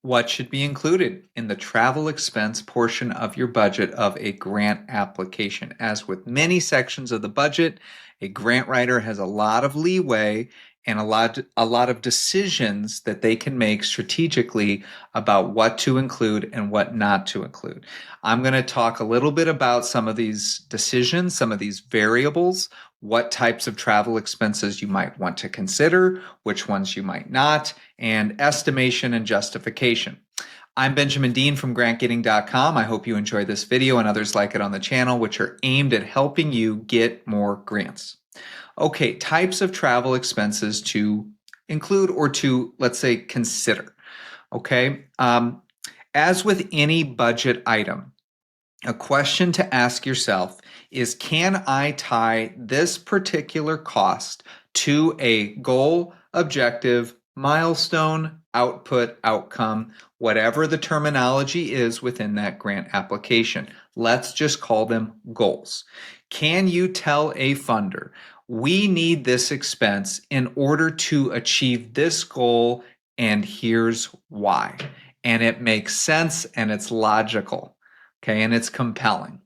What should be included in the travel expense portion of your budget of a grant application? As with many sections of the budget, a grant writer has a lot of leeway and a lot of decisions that they can make strategically about what to include and what not to include. I'm going to talk a little bit about some of these decisions, some of these variables, what types of travel expenses you might want to consider, which ones you might not, and estimation and justification. I'm Benjamin Dean from grantgetting.com. I hope you enjoy this video and others like it on the channel, which are aimed at helping you get more grants. Okay, types of travel expenses to include or to, let's say, consider. Okay, as with any budget item, a question to ask yourself is, can I tie this particular cost to a goal, objective, milestone, output, outcome, whatever the terminology is within that grant application? Let's just call them goals. Can you tell a funder, we need this expense in order to achieve this goal, and here's why? And it makes sense and it's logical. Okay, and it's compelling.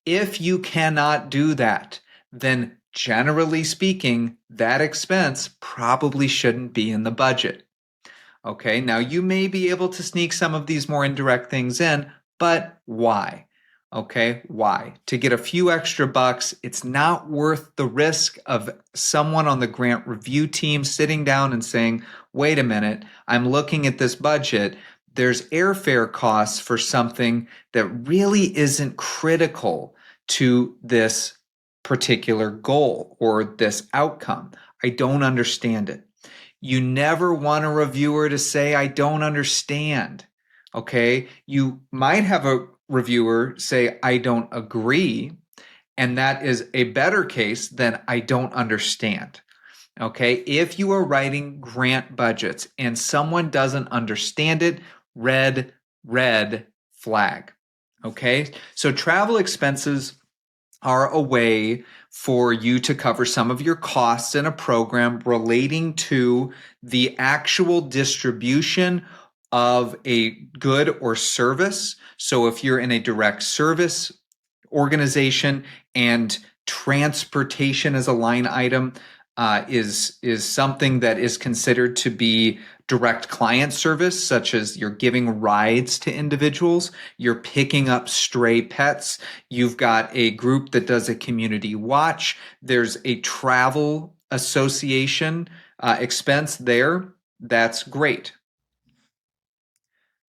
If you cannot do that, then generally speaking, that expense probably shouldn't be in the budget. Okay, now you may be able to sneak some of these more indirect things in, but why? Okay, why? To get a few extra bucks, it's not worth the risk of someone on the grant review team sitting down and saying, wait a minute, I'm looking at this budget. There's airfare costs for something that really isn't critical to this particular goal or this outcome. I don't understand it. You never want a reviewer to say, I don't understand. Okay. You might have a reviewer say, I don't agree. And that is a better case than I don't understand. Okay. If you are writing grant budgets and someone doesn't understand it, red flag. Okay. So travel expenses are a way for you to cover some of your costs in a program relating to the actual distribution of a good or service. So if you're in a direct service organization and transportation as a line item is something that is considered to be direct client service, such as you're giving rides to individuals, you're picking up stray pets, you've got a group that does a community watch, there's a travel association expense there. That's great.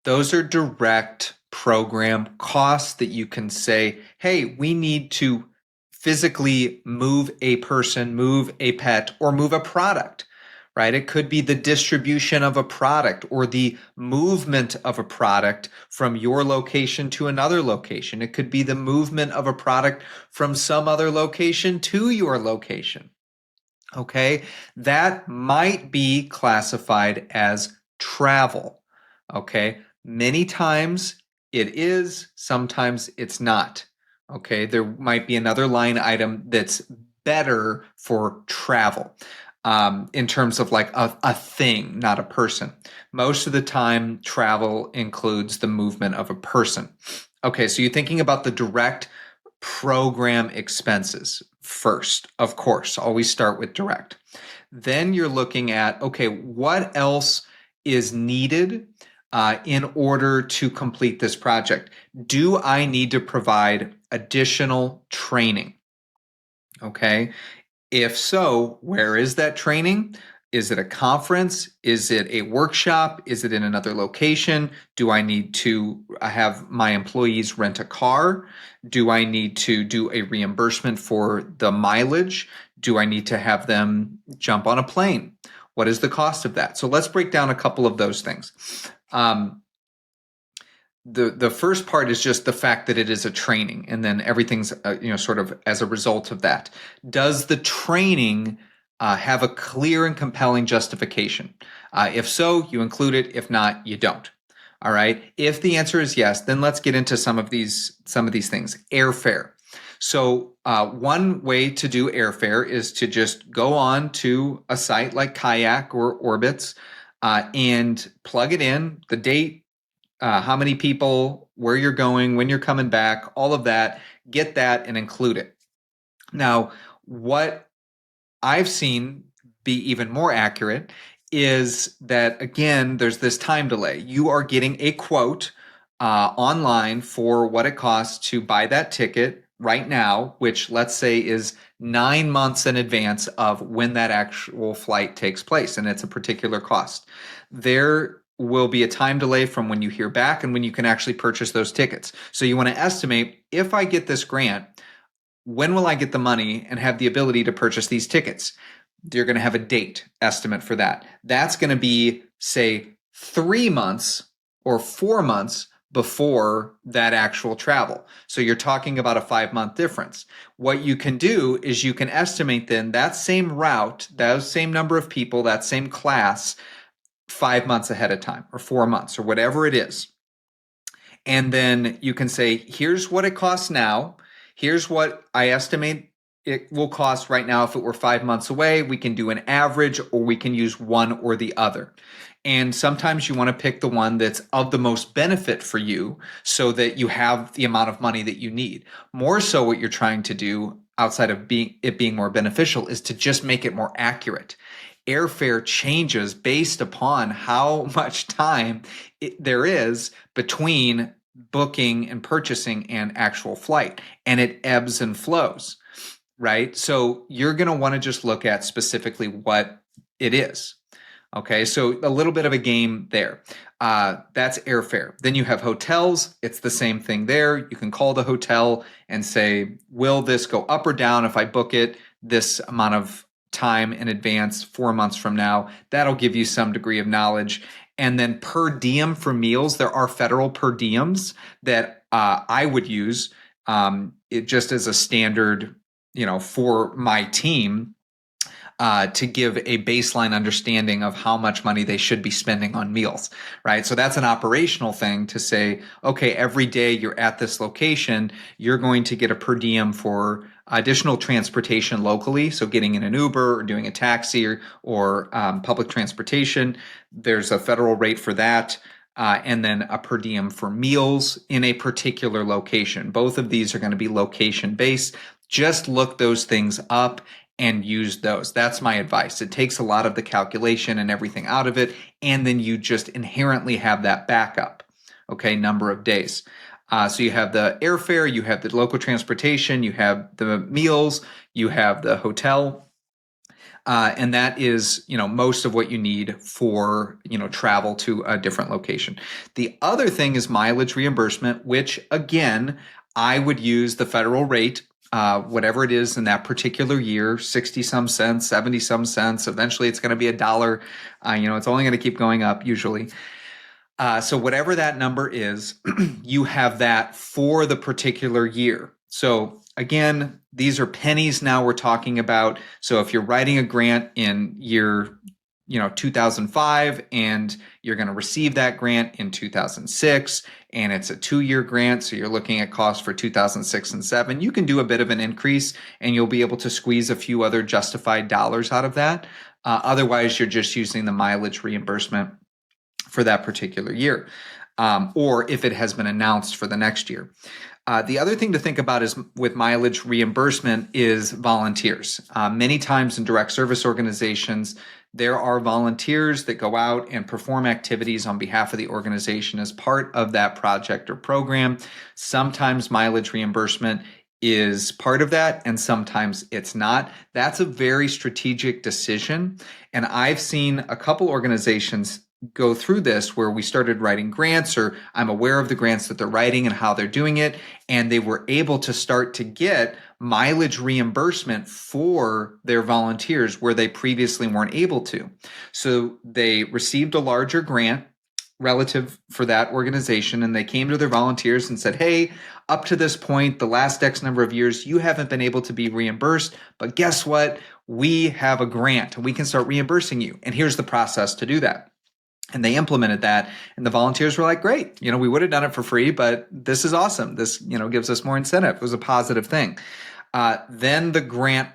Those are direct program costs that you can say, hey, we need to physically move a person, move a pet, or move a product, right? It could be the distribution of a product or the movement of a product from your location to another location. It could be the movement of a product from some other location to your location. Okay, that might be classified as travel. Okay, many times it is, sometimes it's not. Okay, there might be another line item that's better for travel in terms of like a thing, not a person. Most of the time, travel includes the movement of a person. Okay, so you're thinking about the direct program expenses first, of course. Always start with direct. Then you're looking at, okay, what else is needed in order to complete this project? Do I need to provide additional training? Okay. If so, where is that training? Is it a conference? Is it a workshop? Is it in another location? Do I need to have my employees rent a car? Do I need to do a reimbursement for the mileage? Do I need to have them jump on a plane? What is the cost of that? So let's break down a couple of those things. The first part is just the fact that it is a training, and then everything's sort of as a result of that. Does the training have a clear and compelling justification? If so, you include it. If not, you don't. All right. If the answer is yes, then let's get into some of these things. Airfare. So one way to do airfare is to just go on to a site like Kayak or Orbitz and plug it in, the date, how many people, where you're going, when you're coming back, all of that, get that and include it. Now, what I've seen be even more accurate is that, again, there's this time delay. You are getting a quote online for what it costs to buy that ticket right now, which let's say is 9 months in advance of when that actual flight takes place, and it's a particular cost. There will be a time delay from when you hear back and when you can actually purchase those tickets. So you want to estimate, if I get this grant, when will I get the money and have the ability to purchase these tickets? You're going to have a date estimate for that. That's going to be, say, 3 months or 4 months before that actual travel. So you're talking about a 5 month difference. What you can do is you can estimate then that same route, that same number of people, that same class, 5 months ahead of time or 4 months or whatever it is. And then you can say, here's what it costs now. Here's what I estimate it will cost right now if it were 5 months away. We can do an average, or we can use one or the other. And sometimes you want to pick the one that's of the most benefit for you so that you have the amount of money that you need. More so, what you're trying to do outside of it being more beneficial is to just make it more accurate. Airfare changes based upon how much time there is between booking and purchasing and actual flight, and it ebbs and flows, right? So you're going to want to just look at specifically what it is. Okay, so a little bit of a game there. That's airfare. Then you have hotels. It's the same thing there. You can call the hotel and say, will this go up or down if I book it this amount of time in advance, 4 months from now? That'll give you some degree of knowledge. And then per diem for meals, there are federal per diems that I would use it just as a standard, for my team to give a baseline understanding of how much money they should be spending on meals, right? So that's an operational thing to say, okay, every day you're at this location, you're going to get a per diem for additional transportation locally. So getting in an Uber or doing a taxi or public transportation, there's a federal rate for that. And then a per diem for meals in a particular location. Both of these are going to be location based. Just look those things up and use those. That's my advice. It takes a lot of the calculation and everything out of it, and then you just inherently have that backup, okay, number of days. So you have the airfare, you have the local transportation, you have the meals, you have the hotel, and that is, most of what you need for, travel to a different location. The other thing is mileage reimbursement, which again, I would use the federal rate, whatever it is in that particular year, 60 some cents, 70 some cents. Eventually it's going to be $1. It's only going to keep going up usually. So whatever that number is, you have that for the particular year. So again, these are pennies now we're talking about. So if you're writing a grant in year 2005 and you're going to receive that grant in 2006 and it's a 2-year grant, so you're looking at costs for 2006 and 7, you can do a bit of an increase and you'll be able to squeeze a few other justified dollars out of that. Otherwise, you're just using the mileage reimbursement for that particular year, or if it has been announced for the next year. The other thing to think about is with mileage reimbursement is volunteers. Many times in direct service organizations, there are volunteers that go out and perform activities on behalf of the organization as part of that project or program. Sometimes mileage reimbursement is part of that, and sometimes it's not. That's a very strategic decision. And I've seen a couple organizations go through this where we started writing grants, or I'm aware of the grants that they're writing and how they're doing it, and they were able to start to get mileage reimbursement for their volunteers where they previously weren't able to. So they received a larger grant relative for that organization, and they came to their volunteers and said, hey, up to this point, the last X number of years, you haven't been able to be reimbursed, but guess what? We have a grant and we can start reimbursing you. And here's the process to do that. And they implemented that, and the volunteers were like, great, we would have done it for free, but this is awesome. This, gives us more incentive. It was a positive thing. Then the grant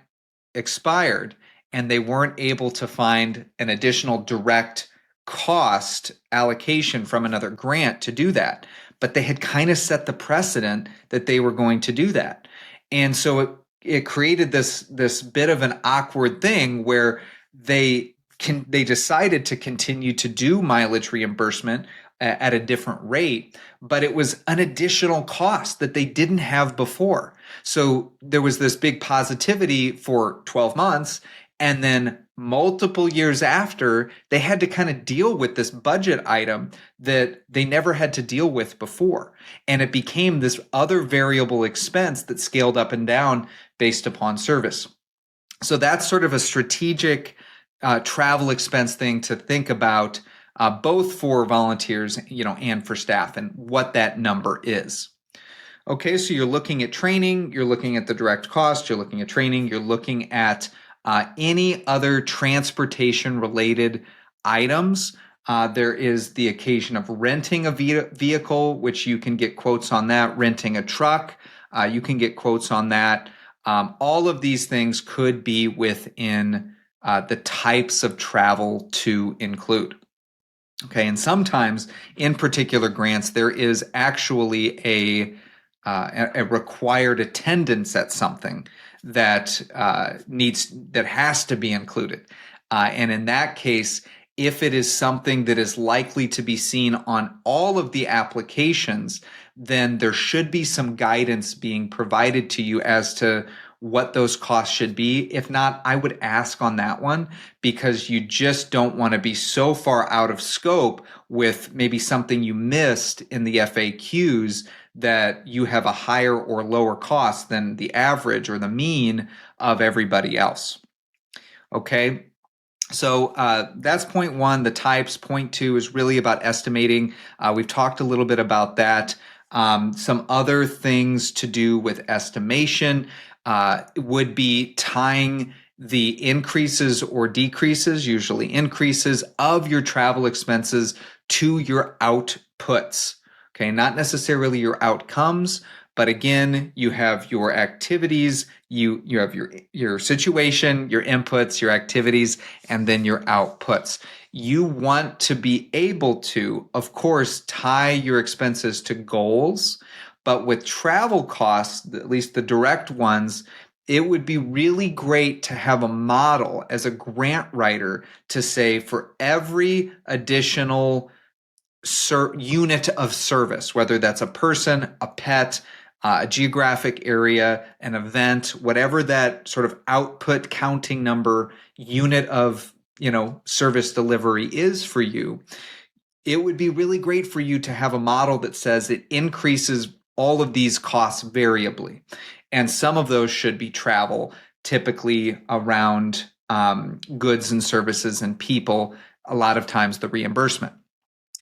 expired and they weren't able to find an additional direct cost allocation from another grant to do that, but they had kind of set the precedent that they were going to do that. And so it created this bit of an awkward thing where they decided to continue to do mileage reimbursement at a different rate, but it was an additional cost that they didn't have before. So there was this big positivity for 12 months, and then multiple years after, they had to kind of deal with this budget item that they never had to deal with before. And it became this other variable expense that scaled up and down based upon service. So that's sort of a strategic travel expense thing to think about, both for volunteers, and for staff, and what that number is. Okay, so you're looking at training, you're looking at the direct cost, you're looking at training, you're looking at any other transportation related items. There is the occasion of renting a vehicle, which you can get quotes on that. Renting a truck, you can get quotes on that. All of these things could be within the types of travel to include. Okay, and sometimes in particular grants, there is actually a required attendance at something that has to be included. And in that case, if it is something that is likely to be seen on all of the applications, then there should be some guidance being provided to you as to what those costs should be. If not, I would ask on that one, because you just don't want to be so far out of scope with maybe something you missed in the FAQs that you have a higher or lower cost than the average or the mean of everybody else. Okay. So that's point one, the types. Point two is really about estimating. We've talked a little bit about that. Some other things to do with estimation would be tying the increases or decreases, usually increases, of your travel expenses to your outputs. Okay, not necessarily your outcomes, but again, you have your activities, you have your situation, your inputs, your activities, and then your outputs. You want to be able to, of course, tie your expenses to goals, but with travel costs, at least the direct ones, it would be really great to have a model as a grant writer to say, for every additional unit of service, whether that's a person, a pet, a geographic area, an event, whatever that sort of output counting number unit of service delivery is for you, it would be really great for you to have a model that says it increases all of these costs variably. And some of those should be travel, typically around goods and services and people, a lot of times the reimbursement.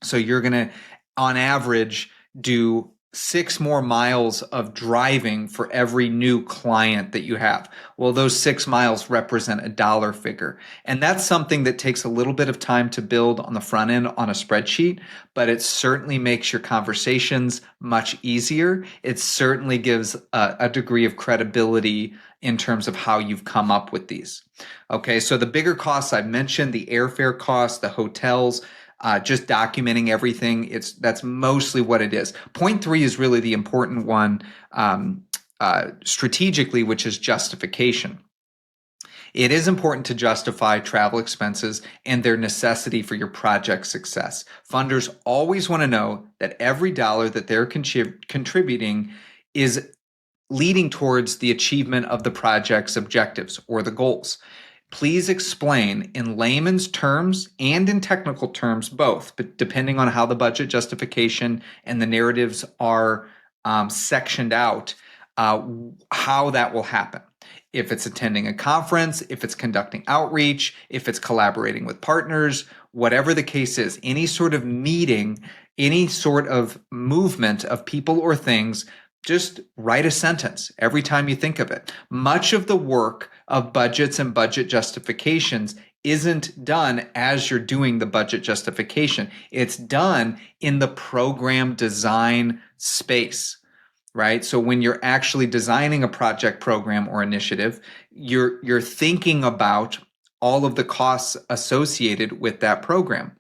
So you're going to, on average, do 6 more miles of driving for every new client that you have. Well, those 6 miles represent a dollar figure. And that's something that takes a little bit of time to build on the front end on a spreadsheet, but it certainly makes your conversations much easier. It certainly gives a degree of credibility in terms of how you've come up with these. Okay, so the bigger costs I've mentioned, the airfare costs, the hotels, just documenting everything. That's mostly what it is. Point three is really the important one strategically, which is justification. It is important to justify travel expenses and their necessity for your project success. Funders always want to know that every dollar that they're contributing is leading towards the achievement of the project's objectives or the goals. Please explain in layman's terms and in technical terms, both, but depending on how the budget justification and the narratives are sectioned out, how that will happen. If it's attending a conference, if it's conducting outreach, if it's collaborating with partners, whatever the case is, any sort of meeting, any sort of movement of people or things, just write a sentence every time you think of it. Much of the work of budgets and budget justifications isn't done as you're doing the budget justification. It's done in the program design space, right? So when you're actually designing a project, program, or initiative, you're thinking about all of the costs associated with that program.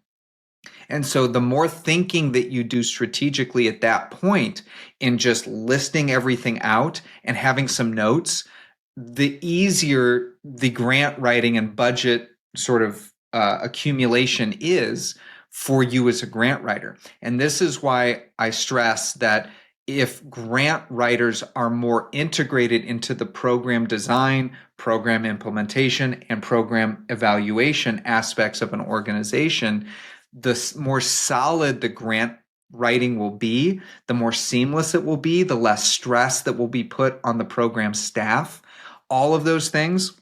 And so the more thinking that you do strategically at that point in just listing everything out and having some notes, the easier the grant writing and budget sort of accumulation is for you as a grant writer. And this is why I stress that if grant writers are more integrated into the program design, program implementation, and program evaluation aspects of an organization, the more solid the grant writing will be, the more seamless it will be, the less stress that will be put on the program staff, all of those things,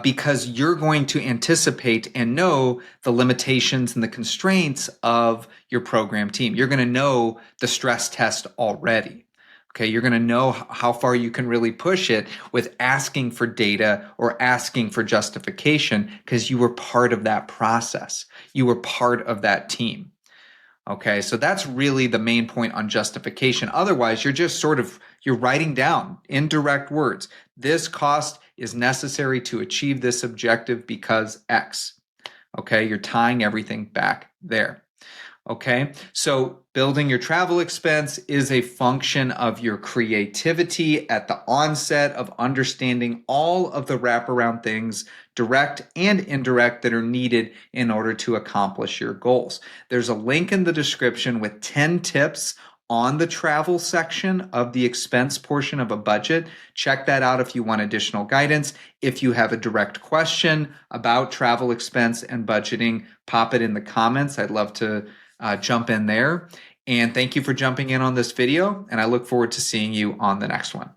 because you're going to anticipate and know the limitations and the constraints of your program team. You're going to know the stress test already. Okay, you're going to know how far you can really push it with asking for data or asking for justification because you were part of that process. You were part of that team. Okay, so that's really the main point on justification. Otherwise, you're writing down in direct words. This cost is necessary to achieve this objective because X. Okay, you're tying everything back there. Okay, so building your travel expense is a function of your creativity at the onset of understanding all of the wraparound things, direct and indirect, that are needed in order to accomplish your goals. There's a link in the description with 10 tips on the travel section of the expense portion of a budget. Check that out if you want additional guidance. If you have a direct question about travel expense and budgeting, pop it in the comments. I'd love to jump in there. And thank you for jumping in on this video, and I look forward to seeing you on the next one.